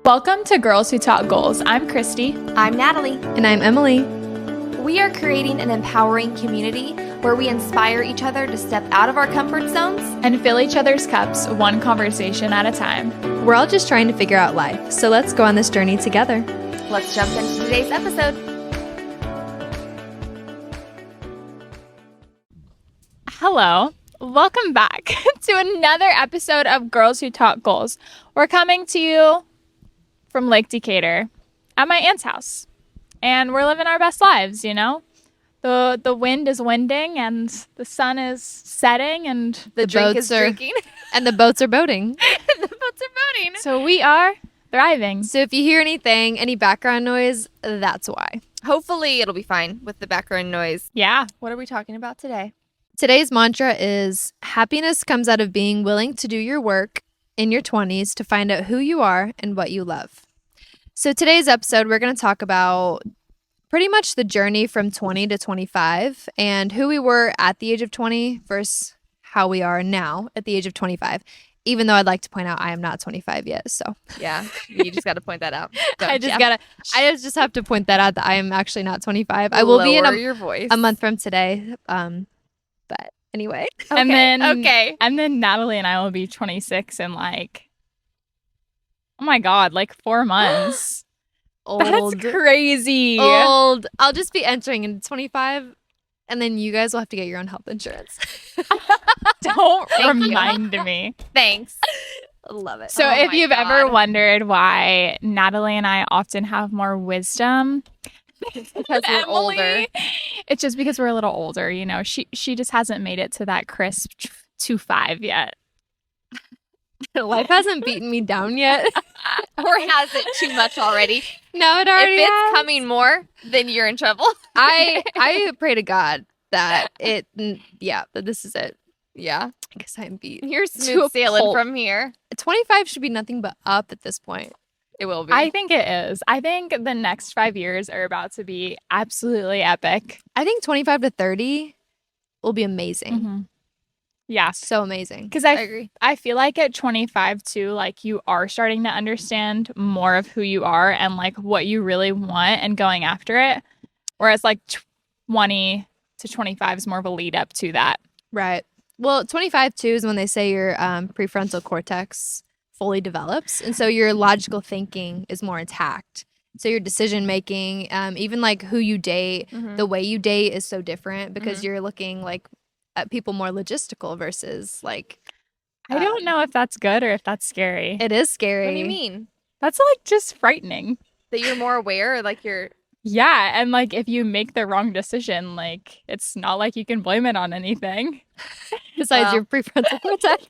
Welcome to Girls Who Talk Goals. I'm Kristy. I'm Natalie. And I'm Emilie. We are creating an empowering community where we inspire each other to step out of our comfort zones and fill each other's cups one conversation at a time. We're all just trying to figure out life, so let's go on this journey together. Let's jump into today's episode. Hello. Welcome back to another episode of Girls Who Talk Goals. We're coming to you from Lake Decatur at my aunt's house. And we're living our best lives, you know? The wind is winding and the sun is setting and the drink is drinking. And the boats are boating. The boats are boating. So we are thriving. So if you hear anything, any background noise, that's why. Hopefully it'll be fine with the background noise. Yeah. What are we talking about today? Today's mantra is happiness comes out of being willing to do your work in your 20s to find out who you are and what you love. So today's episode, we're going to talk about pretty much the journey from 20 to 25 and who we were at the age of 20 versus how we are now at the age of 25. Even though I'd like to point out I am not 25 yet, so. Yeah, you just got to point that out. I just have to point that out that I am actually not 25. I will be in your voice. a month from today. But anyway. And then Natalie and I will be 26 in oh my God, 4 months. Old. That's crazy. Old. I'll just be entering into 25, and then you guys will have to get your own health insurance. Don't remind me. Thanks. Love it. So if you've ever wondered why Natalie and I often have more wisdom, because we're older. It's just because we're a little older, you know. She just hasn't made it to that crisp 2.5 yet. Life hasn't beaten me down yet. Or has it too much already? No, it already If it's has. coming more, then you're in trouble. I pray to God that that this is it. Yeah. I guess I'm beat. You're smooth sailing from here. 25 should be nothing but up at this point. It will be. I think it is. I think the next 5 years are about to be absolutely epic. I think 25 to 30 will be amazing. Mm-hmm. Yeah. So amazing. Because I agree. I feel like at 25 too, you are starting to understand more of who you are and what you really want and going after it. Whereas 20 to 25 is more of a lead up to that. Right. Well, 25 too is when they say your prefrontal cortex fully develops. And so your logical thinking is more intact. So your decision making, even who you date, the way you date is so different because you're looking at people more logistical versus I don't know if that's good or if that's scary. It is scary. What do you mean? That's just frightening. That you're more aware or you're... Yeah, and if you make the wrong decision, it's not like you can blame it on anything. Besides your prefrontal cortex.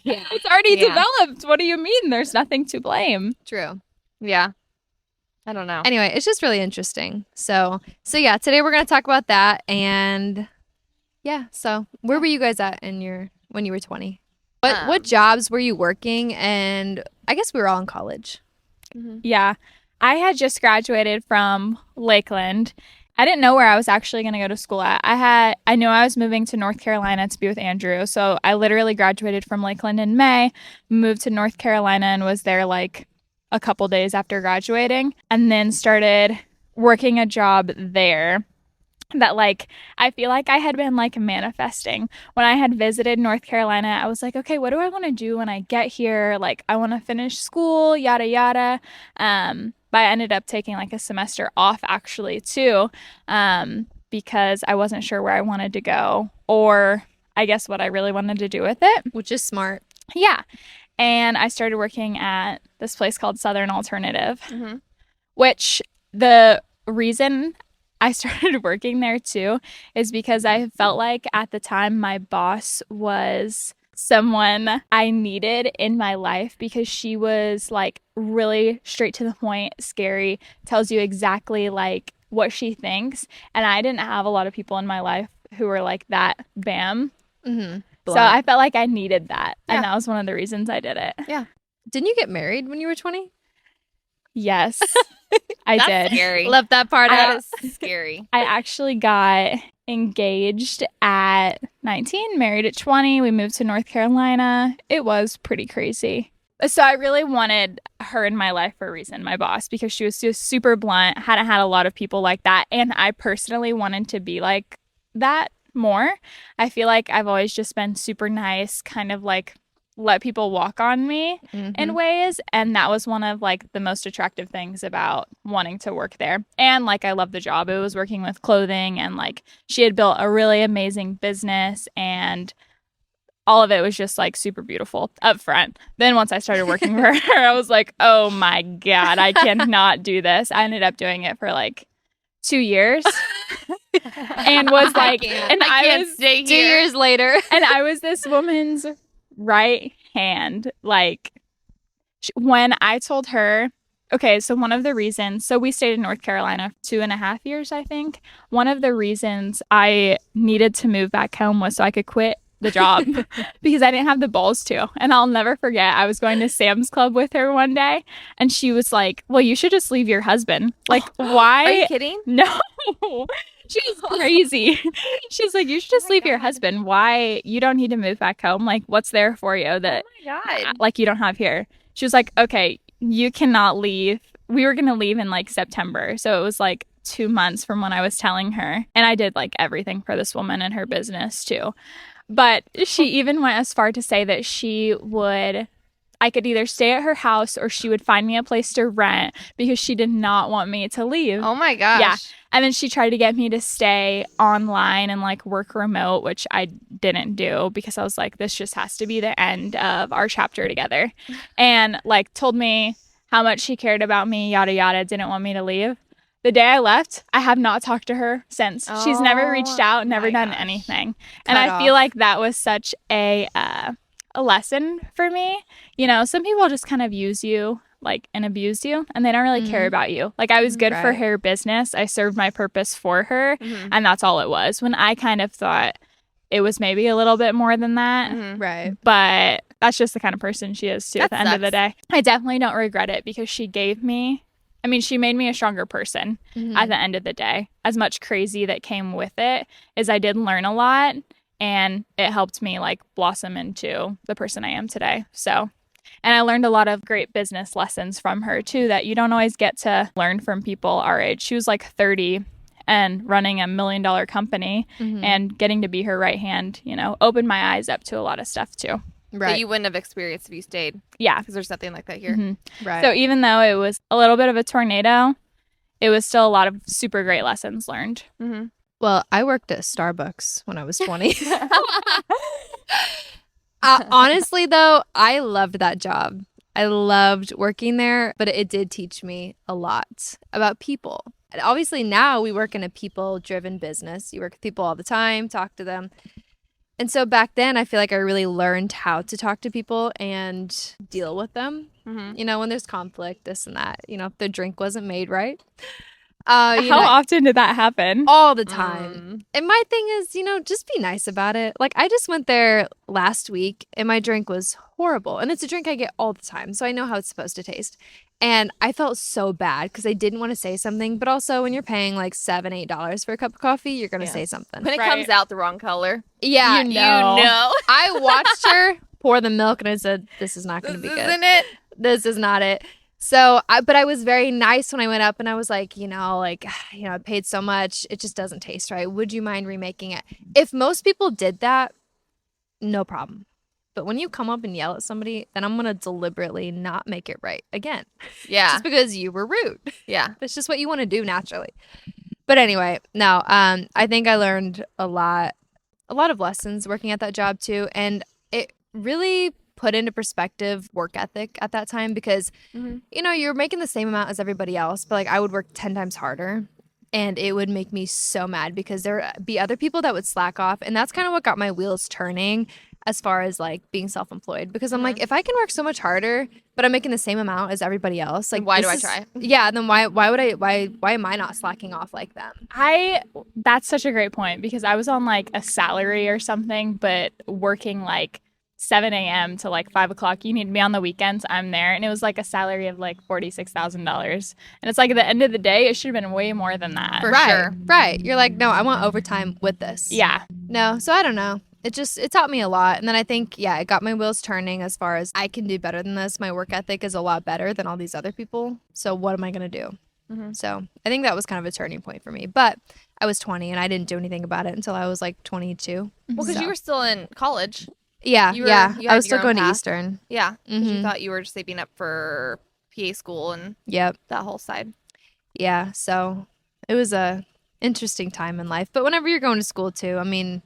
Yeah. It's already developed. What do you mean? There's nothing to blame. True. Yeah. I don't know. Anyway, it's just really interesting. So yeah, today we're going to talk about that. And yeah, so where were you guys at when you were 20? What jobs were you working? And I guess we were all in college. Mm-hmm. Yeah. I had just graduated from Lakeland. I didn't know where I was actually going to go to school at. I knew I was moving to North Carolina to be with Andrew. So I literally graduated from Lakeland in May, moved to North Carolina and was there a couple days after graduating, and then started working a job there that I feel like I had been manifesting. When I had visited North Carolina, I was okay, what do I want to do when I get here? I want to finish school, yada, yada. But I ended up taking a semester off actually too, because I wasn't sure where I wanted to go or I guess what I really wanted to do with it. Which is smart. Yeah. And I started working at this place called Southern Alternative, which the reason I started working there too is because I felt like at the time my boss was someone I needed in my life because she was really straight to the point, scary, tells you exactly what she thinks. And I didn't have a lot of people in my life who were that, bam. Mm-hmm. So I felt like I needed that. Yeah. And that was one of the reasons I did it. Yeah. Didn't you get married when you were 20? Yes, I That's did. Scary. Left that part out. That is scary. I actually got engaged at 19, married at 20. We moved to North Carolina. It was pretty crazy. So I really wanted her in my life for a reason, my boss, because she was just super blunt, hadn't had a lot of people like that. And I personally wanted to be like that more. I feel like I've always just been super nice, kind of like let people walk on me in ways. And that was one of like the most attractive things about wanting to work there. And like, I love the job. It was working with clothing, and like she had built a really amazing business, and all of it was just like super beautiful up front. Then once I started working for her, I was like, oh my God, I cannot do this. I ended up doing it for like 2 years and was like, I can't stay here. 2 years later. And I was this woman's right hand. Like when I told her, okay, so one of the reasons, so we stayed in North Carolina 2.5 years, I think. One of the reasons I needed to move back home was so I could quit the job because I didn't have the balls to. And I'll never forget, I was going to Sam's Club with her one day, and she was like, well, you should just leave your husband. Like, why? Are you kidding? No. She was crazy. She's like, you should just leave your husband. Why? You don't need to move back home. Like, what's there for you that Oh my God. like you don't have here? She was like, okay, you cannot leave. We were going to leave in like September. So it was like 2 months from when I was telling her. And I did like everything for this woman and her business too. But she even went as far to say that I could either stay at her house or she would find me a place to rent because she did not want me to leave. Oh my gosh. Yeah. And then she tried to get me to stay online and like work remote, which I didn't do because I was like, this just has to be the end of our chapter together. And like told me how much she cared about me, yada, yada, didn't want me to leave. The day I left, I have not talked to her since. She's never reached out, never done anything. And I feel like that was such a lesson for me. You know, some people just kind of use you like and abuse you, and they don't really care about you. Like I was good for her business. I served my purpose for her, and that's all it was. When I kind of thought it was maybe a little bit more than that. Right. But that's just the kind of person she is too at the end of the sucks. day. I definitely don't regret it because she made me a stronger person at the end of the day. As much crazy that came with it is I did learn a lot, and it helped me like blossom into the person I am today. So, and I learned a lot of great business lessons from her too that you don't always get to learn from people our age. She was like 30 and running $1 million company, and getting to be her right hand, you know, opened my eyes up to a lot of stuff too. Right. That you wouldn't have experienced if you stayed. Yeah. Because there's nothing like that here. Right. So even though it was a little bit of a tornado, it was still a lot of super great lessons learned. Well, I worked at Starbucks when I was 20. Honestly, though, I loved that job. I loved working there, but it did teach me a lot about people. And obviously, now we work in a people-driven business. You work with people all the time, talk to them. And so back then, I feel like I really learned how to talk to people and deal with them. You know, when there's conflict, this and that. You know, if the drink wasn't made right. How often did that happen? All the time. And my thing is, you know, just be nice about it. Like, I just went there last week and my drink was horrible. And it's a drink I get all the time, so I know how it's supposed to taste. And I felt so bad because I didn't want to say something. But also, when you're paying like $7, $8 for a cup of coffee, you're going to say something. When it comes out the wrong color. Yeah. You know. I watched her pour the milk and I said, this is not going to be good. Isn't it? This is not it. So, but I was very nice when I went up and I was like, I paid so much. It just doesn't taste right. Would you mind remaking it? If most people did that, no problem. But when you come up and yell at somebody, then I'm going to deliberately not make it right again. Yeah. Just because you were rude. Yeah. That's just what you want to do naturally. But anyway, no, I think I learned a lot of lessons working at that job too. And it really put into perspective work ethic at that time because, you're making the same amount as everybody else, but like I would work 10 times harder. And it would make me so mad because there would be other people that would slack off. And that's kind of what got my wheels turning as far as like being self-employed. Because I'm like, if I can work so much harder, but I'm making the same amount as everybody else, like why do I try? Yeah, then why am I not slacking off like them? That's such a great point because I was on like a salary or something, but working like 7 a.m. to like 5 o'clock. You need to be on the weekends. I'm there. And it was like a salary of like $46,000. And it's like at the end of the day, it should have been way more than that. For Right, sure. right. You're like, no, I want overtime with this. Yeah. No, so I don't know. it taught me a lot. And then I think, it got my wheels turning as far as I can do better than this. My work ethic is a lot better than all these other people. So what am I going to do? So I think that was kind of a turning point for me. But I was 20 and I didn't do anything about it until I was like 22. Well, because you were still in college. Yeah, You I was had your still own going to path. Eastern. Yeah, because you thought you were just saving up for PA school and Yep. that whole side. Yeah, so it was a interesting time in life. But whenever you're going to school too, I mean,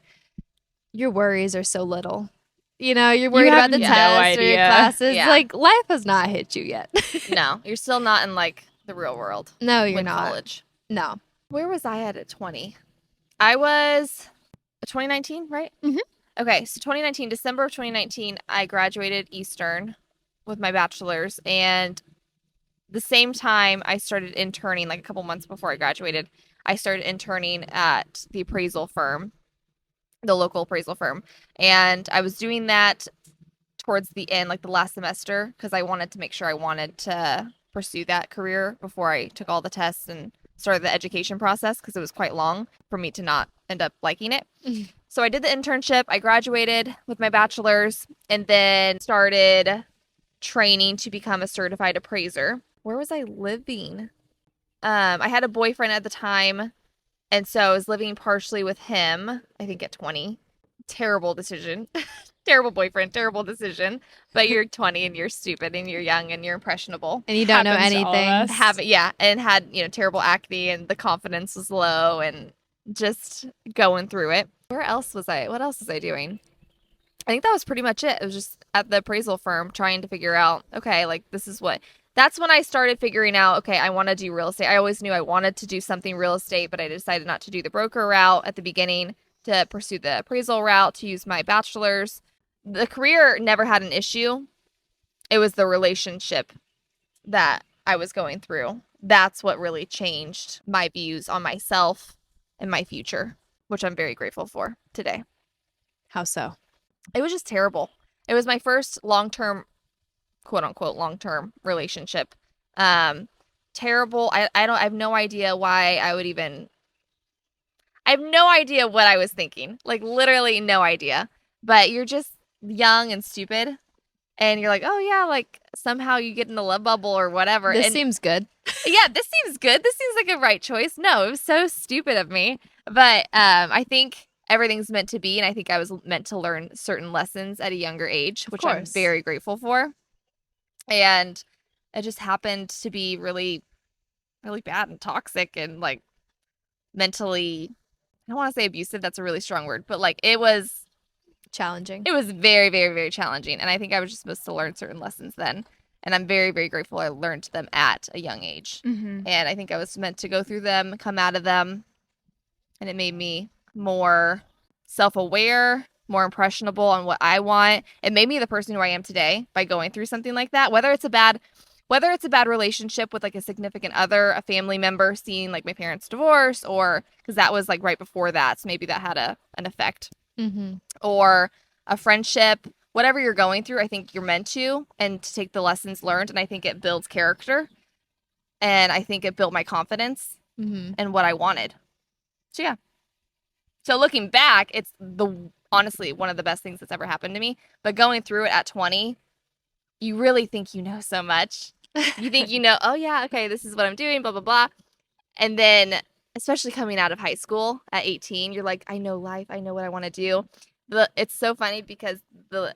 your worries are so little. You know, you're worried have about the no tests or your idea. classes. Yeah. Like, life has not hit you yet. No, you're still not in like the real world. No, you're with not. college. No. Where was I at 20? I was 2019, right? Mhm. Okay, so 2019, December of 2019, I graduated Eastern with my bachelor's, and the same time I started interning, like a couple months before I graduated, I started interning at the appraisal firm, the local appraisal firm, and I was doing that towards the end, like the last semester, because I wanted to make sure I wanted to pursue that career before I took all the tests and started the education process, because it was quite long for me to not end up liking it. So I did the internship, I graduated with my bachelor's, and then started training to become a certified appraiser. Where was I living? I had a boyfriend at the time, and so I was living partially with him, I think at 20. Terrible decision. Terrible boyfriend, terrible decision. But you're 20 and you're stupid and you're young and you're impressionable. And you don't know Happens to all of anything. us. And had, terrible acne and the confidence was low and just going through it. Where else was I? What else was I doing? I think that was pretty much it. It was just at the appraisal firm trying to figure out, okay, like that's when I started figuring out, okay, I want to do real estate. I always knew I wanted to do something real estate, but I decided not to do the broker route at the beginning, to pursue the appraisal route, to use my bachelor's. The career never had an issue. It was the relationship that I was going through. That's what really changed my views on myself and my future, which I'm very grateful for today. How so? It was just terrible. It was my first long-term, quote unquote, long-term relationship. Terrible. I have no idea why I have no idea what I was thinking. Like literally no idea. But you're just young and stupid. And you're like, oh yeah, like somehow you get in a love bubble or whatever. This and seems good. yeah, this seems good. This seems like a right choice. No, it was so stupid of me. But I think everything's meant to be. And I think I was meant to learn certain lessons at a younger age, which I'm very grateful for. And it just happened to be really, really bad and toxic and like mentally, I don't want to say abusive. That's a really strong word. But like it was Challenging. It was very, very, very challenging. And I think I was just supposed to learn certain lessons then. And I'm very, very grateful I learned them at a young age. Mm-hmm. And I think I was meant to go through them, come out of them. And it made me more self-aware, more impressionable on what I want. It made me the person who I am today by going through something like that. Whether it's a bad relationship with like a significant other, a family member, seeing like my parents divorce, or because that was like right before that. So maybe that had an effect. Mm-hmm. Or a friendship, whatever you're going through, I think you're meant to, and to take the lessons learned. And I think it builds character. And I think it built my confidence and what I wanted. So yeah. So looking back, it's honestly one of the best things that's ever happened to me. But going through it at 20, you really think you know so much. You think you know, oh yeah, okay, this is what I'm doing, blah, blah, blah. And then especially coming out of high school at 18, you're like, I know life. I know what I want to do. It's so funny because the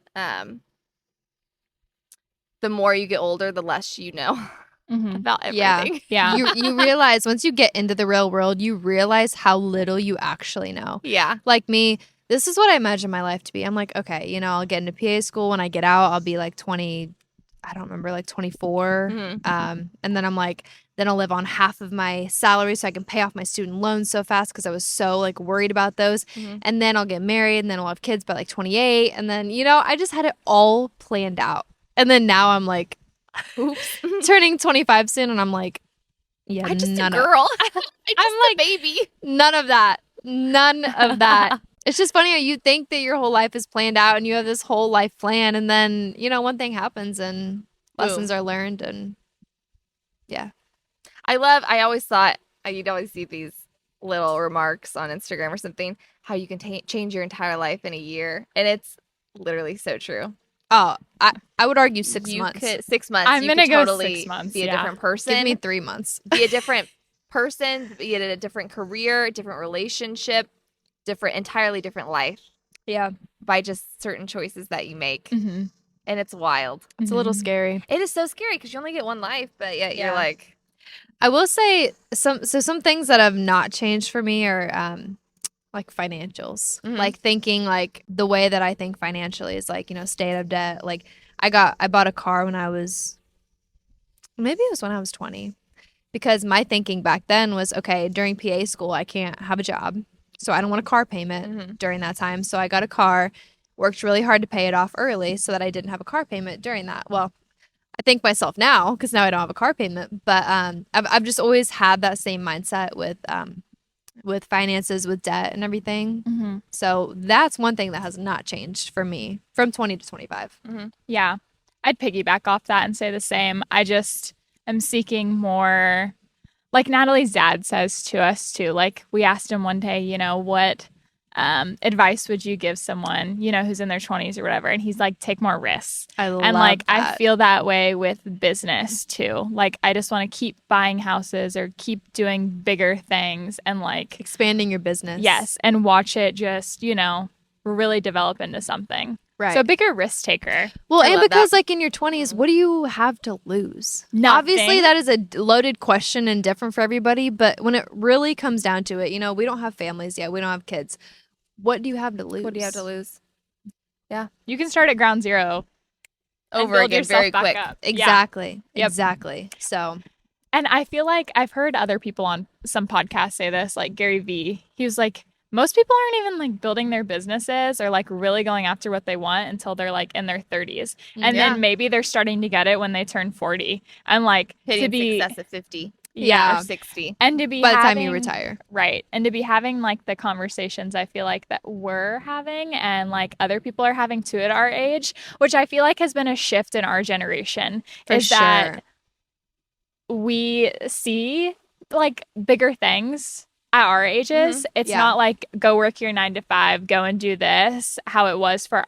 more you get older, the less you know about everything. Yeah. You realize once you get into the real world, you realize how little you actually know. Yeah. Like me, this is what I imagine my life to be. I'm like, okay, I'll get into PA school. When I get out, I'll be like 20, I don't remember, like 24. And then I'm like, then I'll live on half of my salary so I can pay off my student loans so fast because I was so like worried about those. And then I'll get married and then we'll have kids by like 28. And then, I just had it all planned out. And then now I'm like, oops, turning 25 soon. And I'm like, yeah, I'm just a girl. I'm like, baby. None of that. None of that. It's just funny how you think that your whole life is planned out and you have this whole life plan. And then, one thing happens and lessons are learned. And yeah. I always thought, you'd always see these little remarks on Instagram or something, how you can change your entire life in a year. And it's literally so true. Oh, I would argue 6 months. 6 months. I'm you gonna could go totally 6 months. be a Yeah. different person. Give me 3 months. Be a different person, be in a different career, different relationship, entirely different life Yeah. by just certain choices that you make. Mm-hmm. And it's wild. It's a little scary. It is so scary because you only get one life, but yet Yeah. you're like, I will say some things that have not changed for me are like financials. Mhm. Like thinking like the way that I think financially is like, stay out of debt. Like I bought a car when I was 20 because my thinking back then was, okay, during PA school I can't have a job. So I don't want a car payment during that time. So I got a car, worked really hard to pay it off early so that I didn't have a car payment during that. Well, I thank myself now because now I don't have a car payment. But I've just always had that same mindset with finances, with debt and everything. Mm-hmm. So that's one thing that has not changed for me from 20 to 25. Yeah. I'd piggyback off that and say the same. I just am seeking more, like Natalie's dad says to us too. Like we asked him one day, what advice would you give someone, who's in their 20s or whatever? And he's like, take more risks. I love And like that. I feel that way with business too. Like I just want to keep buying houses or keep doing bigger things and like expanding your business. yes, and watch it just, really develop into something. Right. So bigger risk taker. Well, I and love because that. like in your 20s, what do you have to lose? Nothing. Obviously, that is a loaded question and different for everybody. But when it really comes down to it, we don't have families yet. We don't have kids. What do you have to lose? what do you have to lose? You can start at ground zero. and Over build again, yourself very back quick. up. Yeah. Exactly. Yep. Exactly. So And I feel like I've heard other people on some podcasts say this, like Gary Vee. He was like, most people aren't even like building their businesses or like really going after what they want until they're like in their 30s. And Yeah. then maybe they're starting to get it when they turn 40. And like Hitting to be success at 50 Yeah. or 60. and to be by the time you having- retire. Right. And to be having like the conversations I feel like that we're having and like other people are having too at our age, which I feel like has been a shift in our generation, For is sure. that we see like bigger things at our ages. It's Yeah. not like go work your 9 to 5, go and do this, how it was for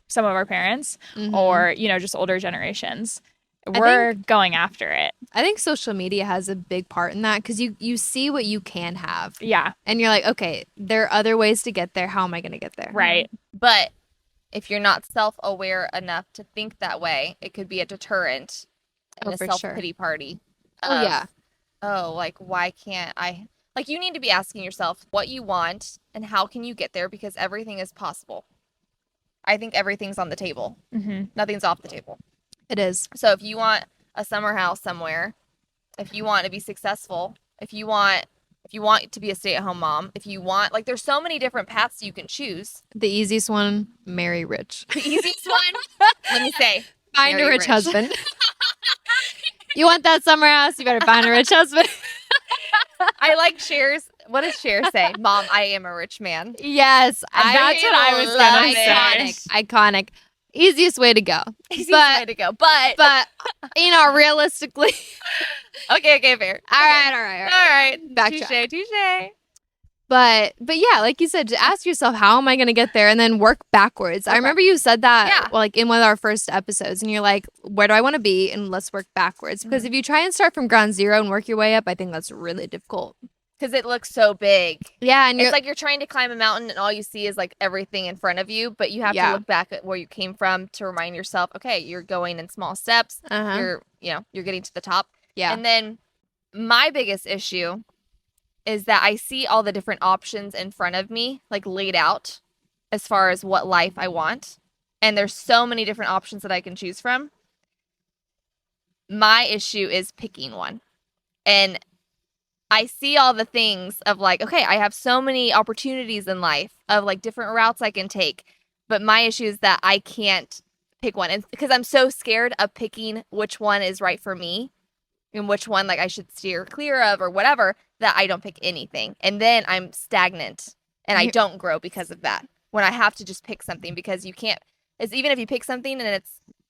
some of our parents Mhm. or, just older generations. We're going after it. I think social media has a big part in that because you see what you can have. Yeah. And you're like, okay, there are other ways to get there. How am I going to get there? Right. But if you're not self-aware enough to think that way, it could be a deterrent and Oh, a for self-pity party. Oh, of, yeah. Oh, like, why can't I? Like, you need to be asking yourself what you want and how can you get there because everything is possible. I think everything's on the table. Mm-hmm. Nothing's off the table. It is. So if you want a summer house somewhere, if you want to be successful, if you want to be a stay-at-home mom, if you want, like, there's so many different paths you can choose. The easiest one, marry rich. The easiest one, let me say, Find marry a rich husband. You want that summer house? You better find a rich husband. I like Cher's. What does Cher say? Mom, I am a rich man. Yes. That's what I was gonna say. Iconic. Easiest way to go. Easiest But- way to go. But Realistically. okay, fair. All right. Backtrack. Touche. But yeah, like you said, just ask yourself, how am I going to get there? And then work backwards. I remember you said that Yeah. like in one of our first episodes, and you're like, where do I want to be? And let's work backwards. Because if you try and start from ground zero and work your way up, I think that's really difficult. Because it looks so big. Yeah. And you're It's like you're trying to climb a mountain and all you see is like everything in front of you, but you have Yeah. to look back at where you came from to remind yourself, okay, you're going in small steps. uh-huh. You're getting to the top. Yeah. And then my biggest issue is that I see all the different options in front of me, like laid out as far as what life I want. And there's so many different options that I can choose from. My issue is picking one. And I see all the things of like, okay, I have so many opportunities in life of like different routes I can take. But my issue is that I can't pick one. And because I'm so scared of picking which one is right for me and which one like I should steer clear of or whatever, that I don't pick anything. And then I'm stagnant and I don't grow because of that. When I have to just pick something, because you can't, it's even if you pick something and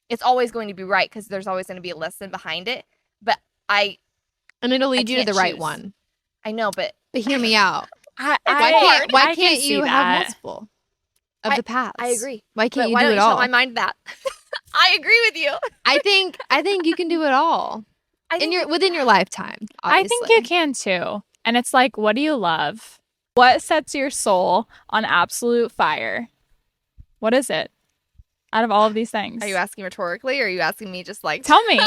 it's always going to be right because there's always going to be a lesson behind it. But and it'll lead you to can't the right choose. one. I know, but But hear me out. I Why can can't see you have that. multiple of the past? I agree. Why can't But you why do don't it you all? tell my mind that? I agree with you. I think you can do it all within your lifetime. Obviously. I think you can too. And it's like, what do you love? What sets your soul on absolute fire? What is it? Out of all of these things. Are you asking rhetorically, or are you asking me just like Tell me.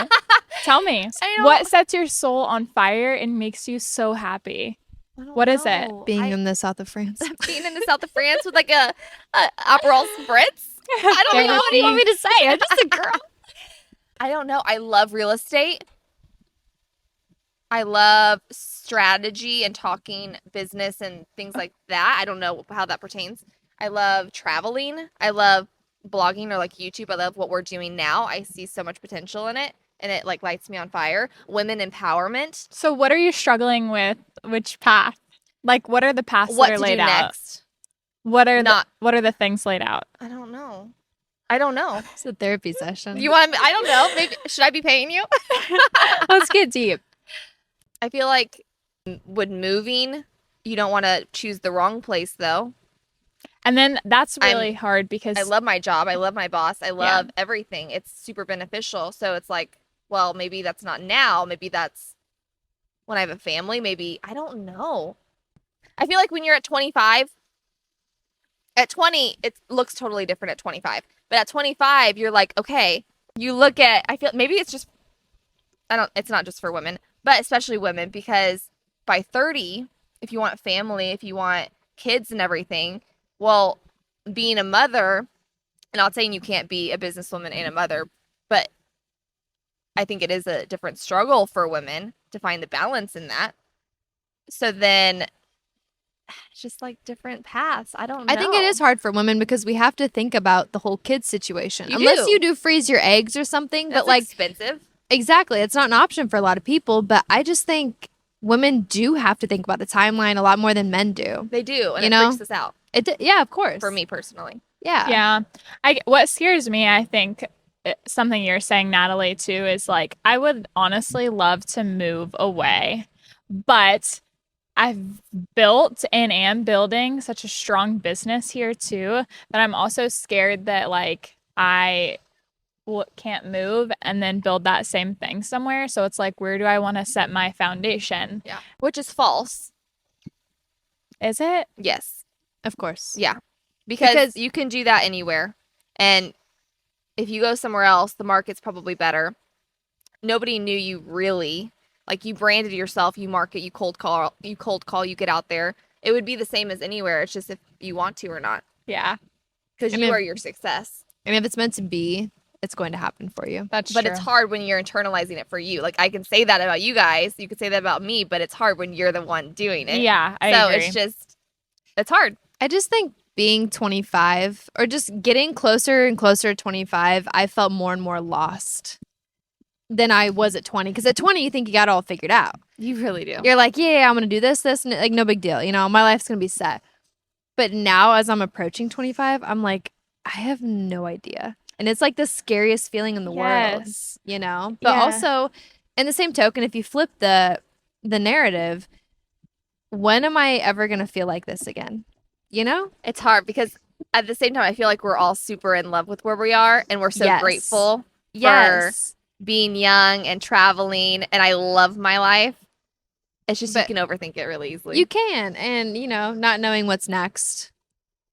Tell me. I don't- What sets your soul on fire and makes you so happy? I don't What is it? know. Being in the south of France. Being in the south of France with like a Aperol spritz. I don't know. What do you want me to say? I'm just a girl. I don't know. I love real estate. I love strategy and talking business and things like that. I don't know how that pertains. I love traveling. I love blogging or like YouTube. I love what we're doing now. I see so much potential in it, and it like lights me on fire. Women empowerment. So what are you struggling with? Which path? Like, what are the paths What that are to laid do out? next? What are Not- what are the things laid out? I don't know. I don't know. It's a therapy session. You want? I don't know. Maybe should I be paying you? Let's get deep. I feel like with moving, you don't want to choose the wrong place though. And then that's really hard because I love my job. I love my boss. I love everything. It's super beneficial. So it's like, well, maybe that's not now. Maybe that's when I have a family. Maybe, I don't know. I feel like when you're at 25, at 20, it looks totally different at 25. But at 25, you're like, okay, you look at, I feel maybe it's just, it's not just for women, but especially women, because by 30, if you want family, if you want kids and everything, well, being a mother, and not saying you can't be a businesswoman and a mother, but I think it is a different struggle for women to find the balance in that. So then it's just like different paths. I don't know. I think it is hard for women because we have to think about the whole kid situation. You Unless do. you do freeze your eggs or something. That's but like expensive. Exactly. It's not an option for a lot of people. But I just think women do have to think about the timeline a lot more than men do. They do, and You it know? freaks us out. Yeah, of course. For me personally. Yeah. Yeah. What scares me, I think, something you're saying, Natalie, too, is like, I would honestly love to move away, but I've built and am building such a strong business here, too, that I'm also scared that, like, I can't move and then build that same thing somewhere. So it's like, where do I want to set my foundation? Yeah. Which is false. Is it? Yes. Of course. Yeah. Because you can do that anywhere. And if you go somewhere else, the market's probably better. Nobody knew you really. Like, you branded yourself, you market, you cold call, you get out there. It would be the same as anywhere. It's just if you want to or not. Yeah. Because you are your success. And if it's meant to be, it's going to happen for you. But it's hard when you're internalizing it for you. Like, I can say that about you guys. You could say that about me, but it's hard when you're the one doing it. Yeah, I agree. It's hard. I just think being 25 or just getting closer and closer to 25, I felt more and more lost than I was at 20. Because at 20, you think you got it all figured out. You really do. You're like, yeah, I'm going to do this, and like, no big deal. You know, my life's going to be set. But now as I'm approaching 25, I'm like, I have no idea. And it's like the scariest feeling in the world, you know? But also, in the same token, if you flip the narrative, when am I ever going to feel like this again? You know? It's hard because at the same time, I feel like we're all super in love with where we are, and we're so grateful for being young and traveling, and I love my life. It's just you can overthink it really easily. You can, and, you know, not knowing what's next,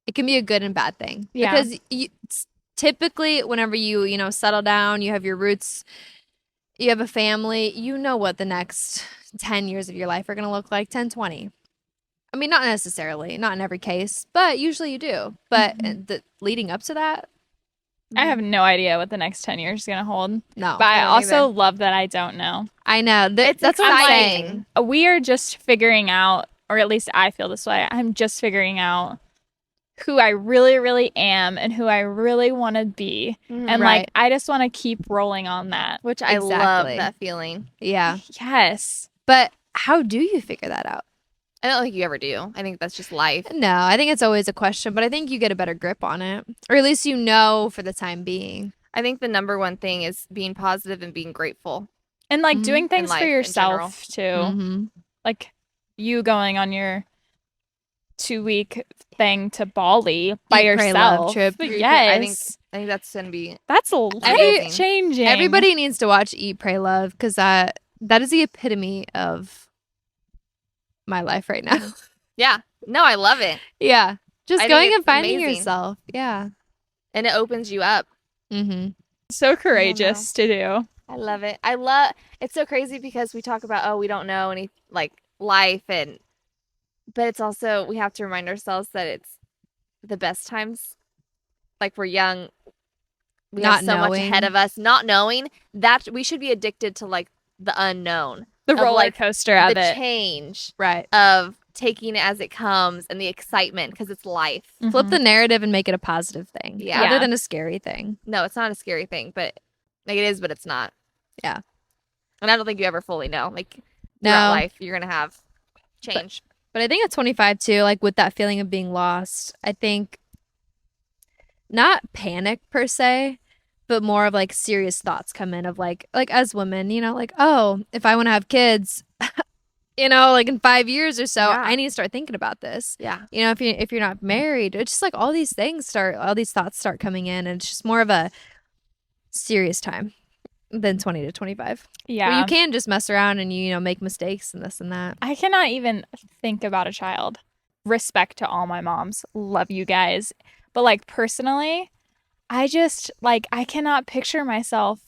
it can be a good and bad thing. Yeah. Because typically, whenever you know, settle down, you have your roots, you have a family, you know what the next 10 years of your life are going to look like, 10, 20. I mean, not necessarily, not in every case, but usually you do. But the leading up to that, I have no idea what the next 10 years is going to hold. No. But I also love that I don't know. I know. That's what I'm saying. We are just figuring out, or at least I feel this way, I'm just figuring out who I really, really am and who I really want to be. And like, I just want to keep rolling on that. Which I love that feeling. Yeah. Yes. But how do you figure that out? I don't think you ever do. I think that's just life. No, I think it's always a question, but I think you get a better grip on it. Or at least you know for the time being. I think the number one thing is being positive and being grateful. And like doing things for life in yourself too. Mm-hmm. Like, you going on your 2-week thing to Bali by Eat, pray, love yourself. trip. But I think yes, that's gonna be that's amazing. life changing. Everybody needs to watch Eat, Pray, Love because that is the epitome of my life right now. Yeah. No, I love it. Yeah. Just I think going and it's finding amazing. yourself. Yeah. And it opens you up. Mm-hmm. So courageous to do. I love it. It's so crazy because we talk about, we don't know any like life but it's also, we have to remind ourselves that it's the best times. Like we're young. We Not have so much knowing. ahead of us, not knowing that we should be addicted to like the unknown, The of, roller like, coaster of the it. change Right. of taking it as it comes and the excitement because it's life. Flip the narrative and make it a positive thing Yeah. rather than a scary thing. No, it's not a scary thing, but like it is, but it's not. Yeah. And I don't think you ever fully know. Like No. throughout life, you're gonna have change. But I think at 25 too, like with that feeling of being lost, I think not panic per se, but more of like serious thoughts come in of like as women, you know, like, oh, if I want to have kids, you know, like in 5 years or so, Yeah. I need to start thinking about this. Yeah. You know, if you're not married, it's just like all these thoughts start coming in, and it's just more of a serious time than 20 to 25. Yeah. Where you can just mess around and you know make mistakes and this and that. I cannot even think about a child. Respect to all my moms. Love you guys. But like personally, I just like I cannot picture myself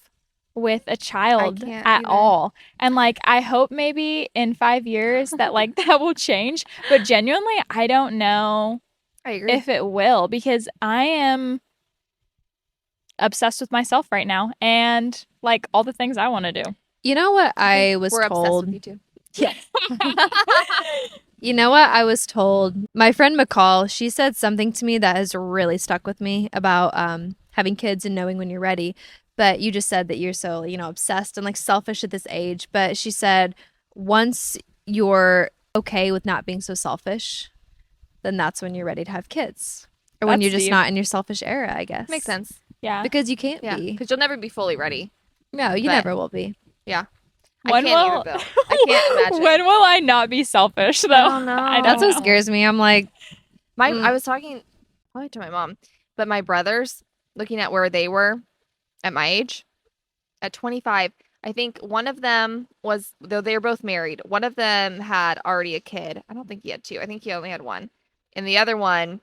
with a child can't at either. all. And like I hope maybe in 5 years that like that will change. But genuinely, I don't know I agree. if it will because I am obsessed with myself right now and like all the things I want to do. You know what I was We're told? obsessed with you too. Yes. You know what I was told? My friend McCall, she said something to me that has really stuck with me about having kids and knowing when you're ready. But you just said that you're so, you know, obsessed and like selfish at this age. But she said once you're okay with not being so selfish, then that's when you're ready to have kids. Or when That's you're just deep. not in your selfish era, I guess. Makes sense. Yeah. Because you can't Yeah. be. Because you'll never be fully ready. No, you but- never will be. Yeah. When I can't will- either, though. I can't imagine. When will I not be selfish though? I don't know. I don't That's what know. scares me. I'm like, I was talking probably to my mom, but my brothers, looking at where they were at my age, at 25, I think one of them was, though they were both married, one of them had already a kid. I don't think he had two. I think he only had one. And the other one,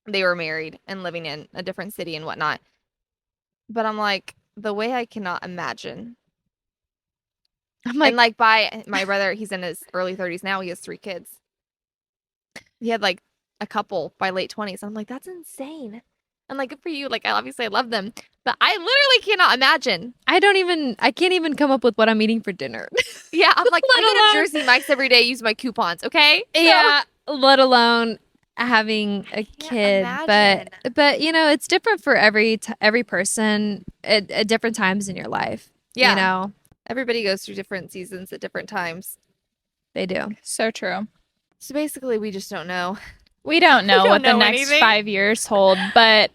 they were married and living in a different city and whatnot. But I'm like, the way I cannot imagine. I'm like, And like by my brother, he's in his early 30s now. He has 3 kids. He had like a couple by late 20s. I'm like, that's insane. And like, good for you. Like, obviously I love them, but I literally cannot imagine. I can't even come up with what I'm eating for dinner. Yeah, I'm like, I Let go to alone- Jersey Mike's every day, use my coupons, okay? So- Yeah, let alone having a kid. imagine. But you know, it's different for every person at different times in your life. Yeah. You know, Everybody goes through different seasons at different times. they do. So true. So basically, we just don't know. We don't know don't what the know next anything. 5 years hold, but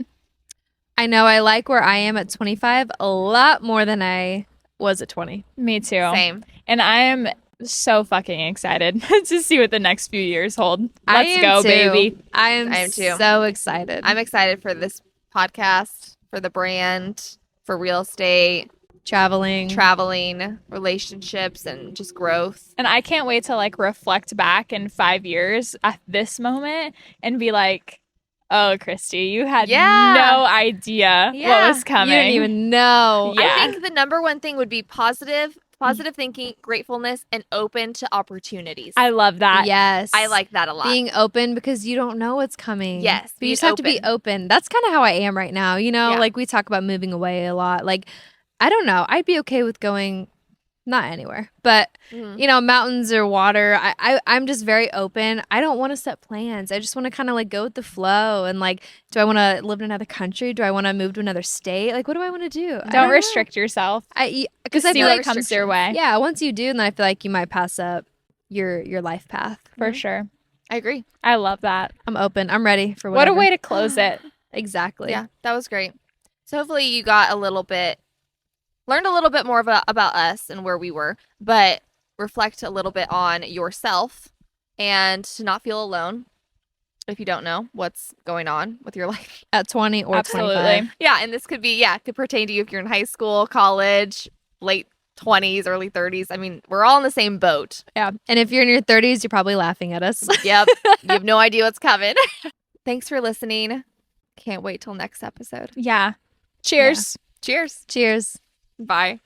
I know I like where I am at 25 a lot more than I was at 20. me too. Same. And I am so fucking excited to see what the next few years hold. I Let's am go, too. baby. I am too. so excited. I'm excited for this podcast, for the brand, for real estate, traveling. traveling, relationships, and just growth. And I can't wait to like reflect back in 5 years at this moment and be like, oh, Kristy, you had Yeah. no idea Yeah. what was coming. You didn't even know. Yeah. I think the number one thing would be positive thinking, gratefulness, and open to opportunities. I love that. Yes. I like that a lot. being open because you don't know what's coming. Yes, But you being just have to be open. That's kind of how I am right now. You know, Yeah. like we talk about moving away a lot. Like, I don't know. I'd be okay with going not anywhere, but Mhm. you know, mountains or water. I'm just very open. I don't want to set plans. I just want to kind of like go with the flow and like, do I want to live in another country? Do I want to move to another state? Like, what do I want to do? I Don't know. restrict yourself. Because Just I see feel what like comes your way. yeah, once you do, then I feel like you might pass up your life path. For sure. I agree. I love that. I'm open. I'm ready for What whatever. a way to close it. Exactly. Yeah, that was great. So hopefully you got learned a little bit more about us and where we were, but reflect a little bit on yourself and to not feel alone if you don't know what's going on with your life. At 20 or Absolutely. 25. Yeah, and this could be, could pertain to you if you're in high school, college, late 20s, early 30s. I mean, we're all in the same boat. Yeah. And if you're in your 30s, you're probably laughing at us. Yep. You have no idea what's coming. Thanks for listening. Can't wait till next episode. Yeah. Cheers. Cheers. Cheers. Bye.